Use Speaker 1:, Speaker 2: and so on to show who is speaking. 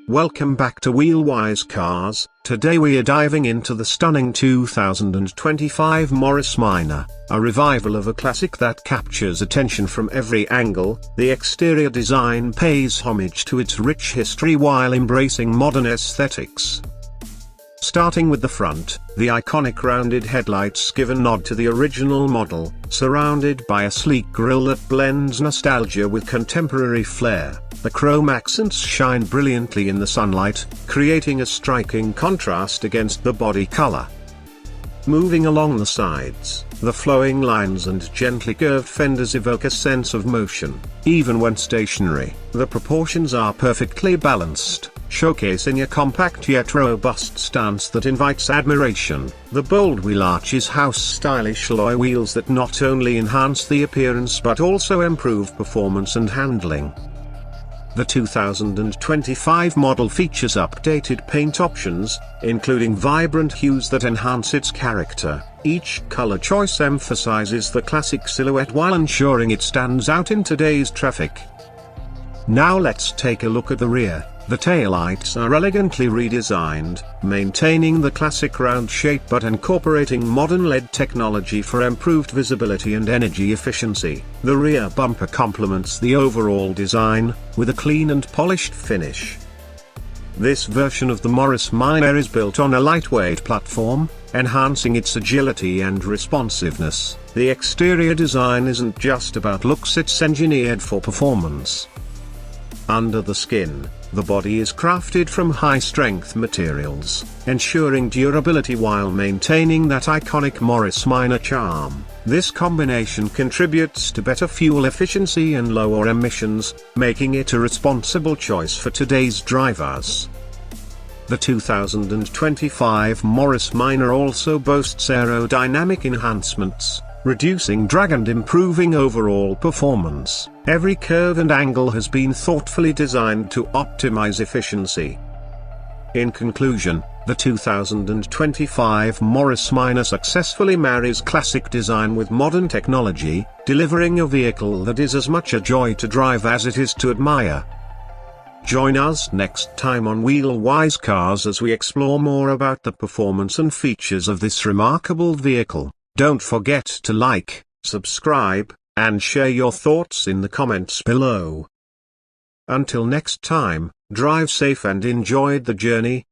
Speaker 1: Welcome back to Wheel-Wise Cars. Today we are diving into the stunning 2025 Morris Minor, a revival of a classic that captures attention from every angle. The exterior design pays homage to its rich history while embracing modern aesthetics. Starting with the front, the iconic rounded headlights give a nod to the original model, surrounded by a sleek grille that blends nostalgia with contemporary flair. The chrome accents shine brilliantly in the sunlight, creating a striking contrast against the body color. Moving along the sides, the flowing lines and gently curved fenders evoke a sense of motion, even when stationary. The proportions are perfectly balanced, showcasing a compact yet robust stance that invites admiration. The bold wheel arches house stylish alloy wheels that not only enhance the appearance but also improve performance and handling. The 2025 model features updated paint options, including vibrant hues that enhance its character. Each color choice emphasizes the classic silhouette while ensuring it stands out in today's traffic. Now let's take a look at the rear. The taillights are elegantly redesigned, maintaining the classic round shape but incorporating modern LED technology for improved visibility and energy efficiency. The rear bumper complements the overall design, with a clean and polished finish. This version of the Morris Minor is built on a lightweight platform, enhancing its agility and responsiveness. The exterior design isn't just about looks, it's engineered for performance. Under the skin, the body is crafted from high-strength materials, ensuring durability while maintaining that iconic Morris Minor charm. This combination contributes to better fuel efficiency and lower emissions, making it a responsible choice for today's drivers. The 2025 Morris Minor also boasts aerodynamic enhancements, reducing drag and improving overall performance. Every curve and angle has been thoughtfully designed to optimize efficiency. In conclusion, the 2025 Morris Minor successfully marries classic design with modern technology, delivering a vehicle that is as much a joy to drive as it is to admire. Join us next time on Wheel-Wise Cars as we explore more about the performance and features of this remarkable vehicle. Don't forget to like, subscribe, and share your thoughts in the comments below. Until next time, drive safe and enjoy the journey.